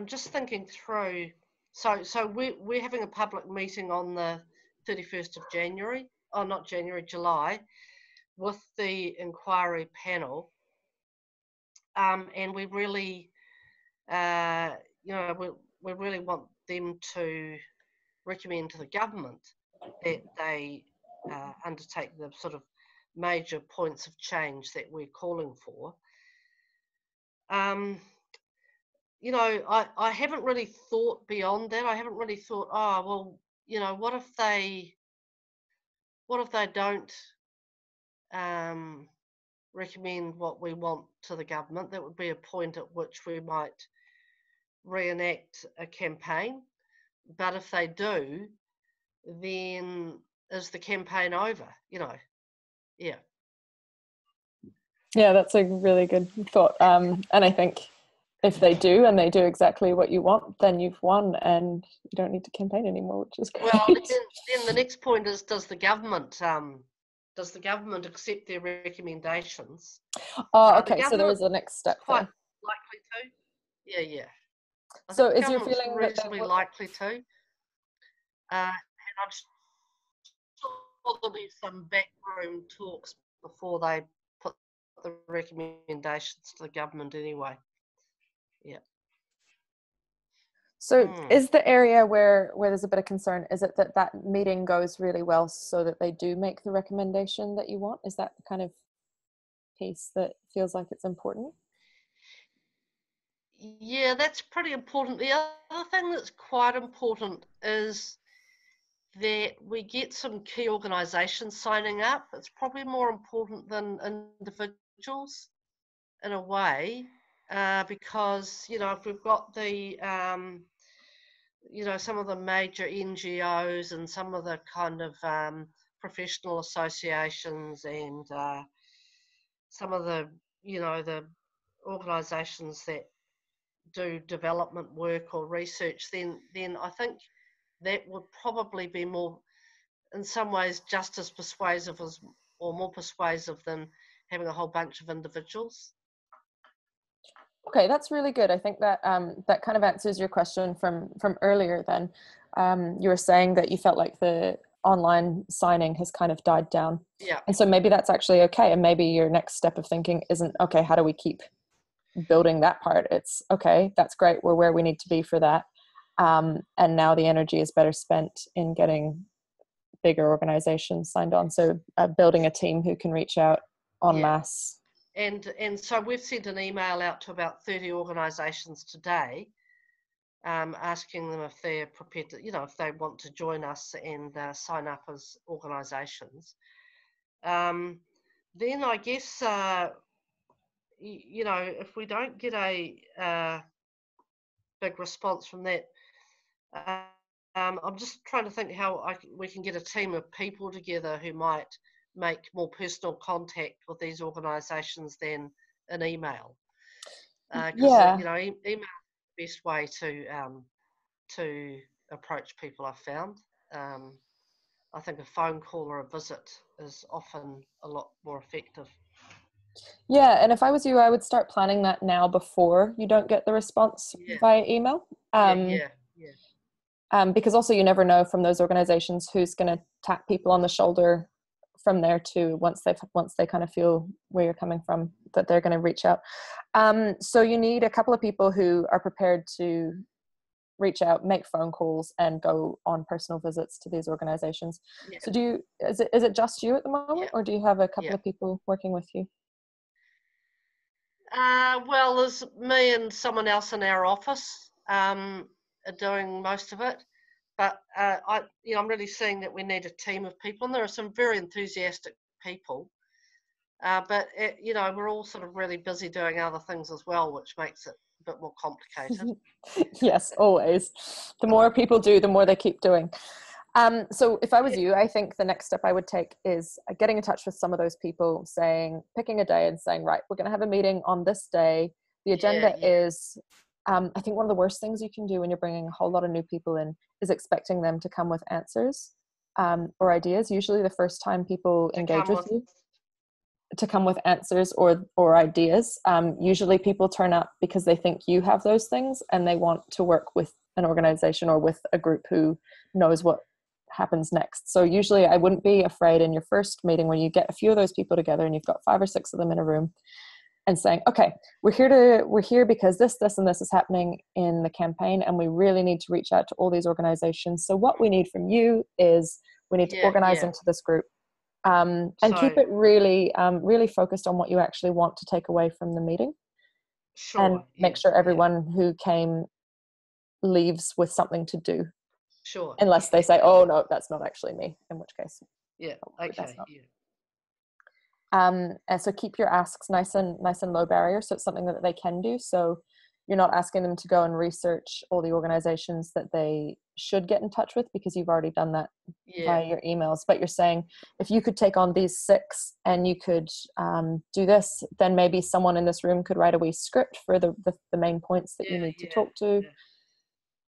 just thinking through. So we're having a public meeting on the 31st of January. Oh, not January, July, with the inquiry panel. And we really, you know, we really want them to recommend to the government that they undertake the sort of major points of change that we're calling for. You know, I haven't really thought beyond that. I haven't really thought, oh, well, you know, what if they don't recommend what we want to the government? That would be a point at which we might reenact a campaign. But if they do, then is the campaign over? You know, yeah. Yeah, that's a really good thought. And I think if they do and they do exactly what you want, then you've won and you don't need to campaign anymore, which is great. Well, then the next point is, does the government accept their recommendations? Oh, okay. So there is a next step. Quite likely to. Yeah, yeah. So is your feeling reasonably likely to? And I'm sure there'll be some backroom talks before they put the recommendations to the government anyway. Yeah. So is the area where there's a bit of concern, is it that meeting goes really well so that they do make the recommendation that you want? Is that the kind of piece that feels like it's important? Yeah, that's pretty important. The other thing that's quite important is that we get some key organisations signing up. It's probably more important than individuals in a way, because, you know, if we've got the, you know, some of the major NGOs and some of the kind of professional associations and some of the, you know, the organisations that do development work or research, then I think that would probably be more, in some ways, just as persuasive as, or more persuasive than having a whole bunch of individuals. Okay, that's really good. I think that that kind of answers your question from earlier. Then you were saying that you felt like the online signing has kind of died down. Yeah. And so maybe that's actually okay. And maybe your next step of thinking isn't, okay, how do we keep building that part? It's, okay, that's great. We're where we need to be for that. And now the energy is better spent in getting bigger organizations signed on. So building a team who can reach out en masse. And so we've sent an email out to about 30 organisations today, asking them if they're prepared to, you know, if they want to join us and sign up as organisations. Then I guess, you know, if we don't get a big response from that, I'm just trying to think how we can get a team of people together who might make more personal contact with these organisations than an email. Because you know, email is the best way to approach people, I've found. I think a phone call or a visit is often a lot more effective. Yeah, and if I was you, I would start planning that now before you don't get the response via email. Because also you never know from those organizations who's going to tap people on the shoulder from there too, once they kind of feel where you're coming from, that they're going to reach out. So you need a couple of people who are prepared to reach out, make phone calls, and go on personal visits to these organizations. So is it just you at the moment, or do you have a couple of people working with you? Well, there's me and someone else in our office are doing most of it, but I'm really seeing that we need a team of people, and there are some very enthusiastic people. But you know, we're all sort of really busy doing other things as well, which makes it a bit more complicated. Yes, always. The more people do, the more they keep doing. So if I was you, I think the next step I would take is getting in touch with some of those people, picking a day and saying, right, we're going to have a meeting on this day. The agenda Yeah. is, I think one of the worst things you can do when you're bringing a whole lot of new people in is expecting them to come with answers or ideas. Usually the first time people engage with you, to come with answers or ideas. Usually people turn up because they think you have those things and they want to work with an organization or with a group who knows what happens next. So usually I wouldn't be afraid in your first meeting when you get a few of those people together and you've got 5 or 6 of them in a room and saying, okay, we're here because this and this is happening in the campaign and we really need to reach out to all these organizations. So what we need from you is we need to organize into this group. And keep it really, really focused on what you actually want to take away from the meeting. Sure. And make sure everyone who came leaves with something to do. Sure. Unless they say, oh, no, that's not actually me, in which case. Yeah, okay. And so keep your asks nice and low barrier. So it's something that they can do. So you're not asking them to go and research all the organizations that they should get in touch with because you've already done that via your emails. But you're saying, if you could take on these 6 and you could do this, then maybe someone in this room could write a wee script for the main points that you need to talk to.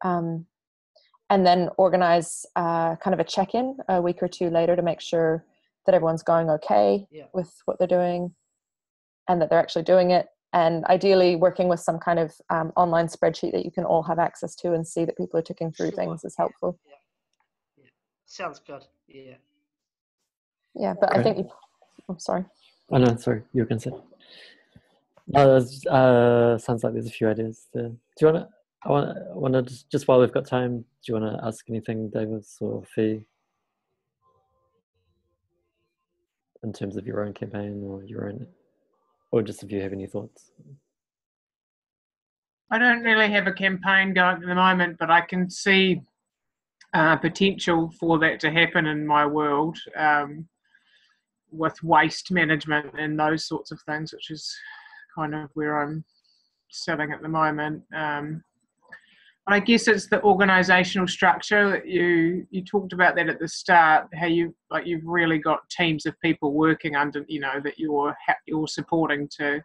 And then organize kind of a check-in a week or 2 later to make sure that everyone's going okay with what they're doing and that they're actually doing it. And ideally working with some kind of online spreadsheet that you can all have access to and see that people are ticking through things is helpful. Yeah. Sounds good. Yeah. Yeah, but I think, I'm sorry. Oh no, sorry, you can say. Sounds like there's a few ideas there. Do you want to, I want to just while we've got time, do you want to ask anything, Davis or Fee, in terms of your own campaign or just if you have any thoughts? I don't really have a campaign going at the moment, but I can see potential for that to happen in my world with waste management and those sorts of things, which is kind of where I'm sitting at the moment. I guess it's the organisational structure that you talked about that at the start. How you've really got teams of people working under, that you're supporting to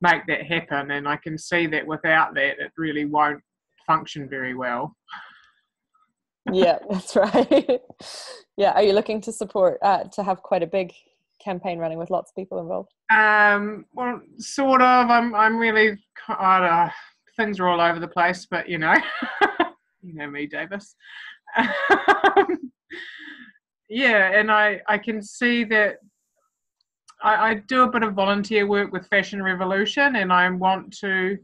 make that happen. And I can see that without that, it really won't function very well. Yeah, that's right. Yeah, are you looking to support to have quite a big campaign running with lots of people involved? Well, sort of. I'm really things are all over the place, but you know me, Davis. Yeah, and I can see that I do a bit of volunteer work with Fashion Revolution, and I want to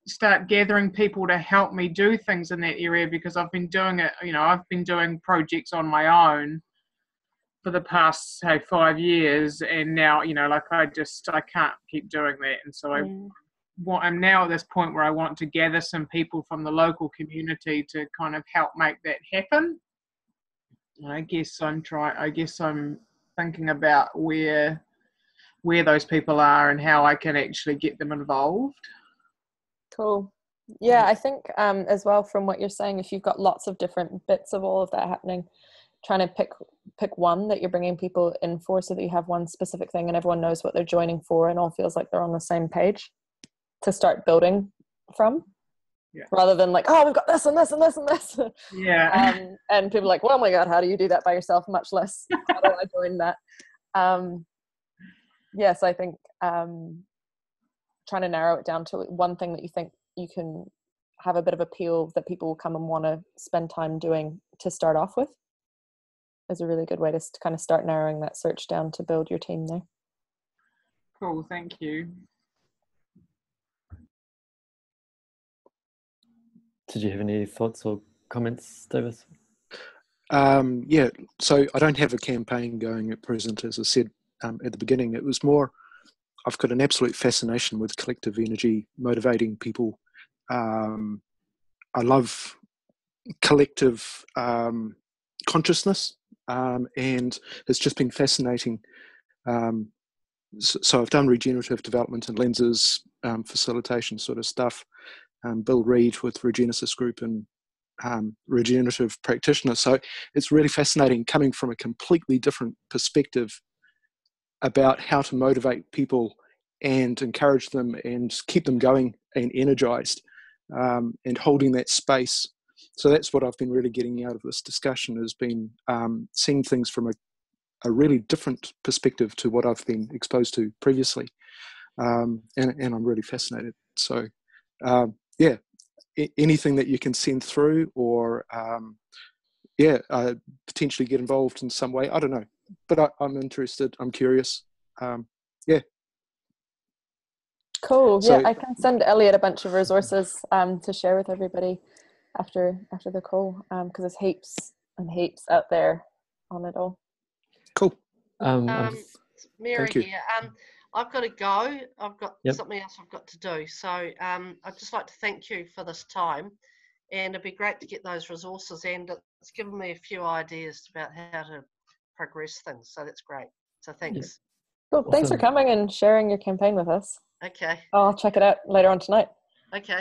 start gathering people to help me do things in that area, because I've been doing it. I've been doing projects on my own for the past 5 years, and now I can't keep doing that, and so I'm now at this point where I want to gather some people from the local community to kind of help make that happen. And I guess I'm thinking about where those people are and how I can actually get them involved. Cool. Yeah, I think as well from what you're saying, if you've got lots of different bits of all of that happening, trying to pick one that you're bringing people in for so that you have one specific thing and everyone knows what they're joining for and all feels like they're on the same page to start building from. Rather than like, oh, we've got this and this and this and this. And people are like, well, oh my God, how do you do that by yourself? Much less, how do I join that? Yes, I think trying to narrow it down to one thing that you think you can have a bit of appeal that people will come and want to spend time doing to start off with is a really good way to kind of start narrowing that search down to build your team there. Cool, thank you. Did you have any thoughts or comments, Davis? Yeah, so I don't have a campaign going at present, as I said at the beginning. It was more, I've got an absolute fascination with collective energy, motivating people. I love collective consciousness, and it's just been fascinating. So I've done regenerative development and lenses, facilitation sort of stuff. Bill Reed with Regenesis Group and regenerative practitioner. So it's really fascinating coming from a completely different perspective about how to motivate people and encourage them and keep them going and energized, and holding that space. So that's what I've been really getting out of this discussion, has been seeing things from a really different perspective to what I've been exposed to previously. And I'm really fascinated. So yeah, anything that you can send through, or potentially get involved in some way, I don't know, but I'm interested, I'm curious. Yeah. Cool. So, Yeah, I can send Elliot a bunch of resources to share with everybody after the call, because there's heaps and heaps out there on it all. cool. Mary Thank you. here. I've got to go. I've got Yep. something else I've got to do. So I'd just like to thank you for this time, and it'd be great to get those resources, and it's given me a few ideas about how to progress things. So that's great. So thanks. Cool. Thanks for Awesome. coming and sharing your campaign with us. Okay. I'll check it out later on tonight. Okay.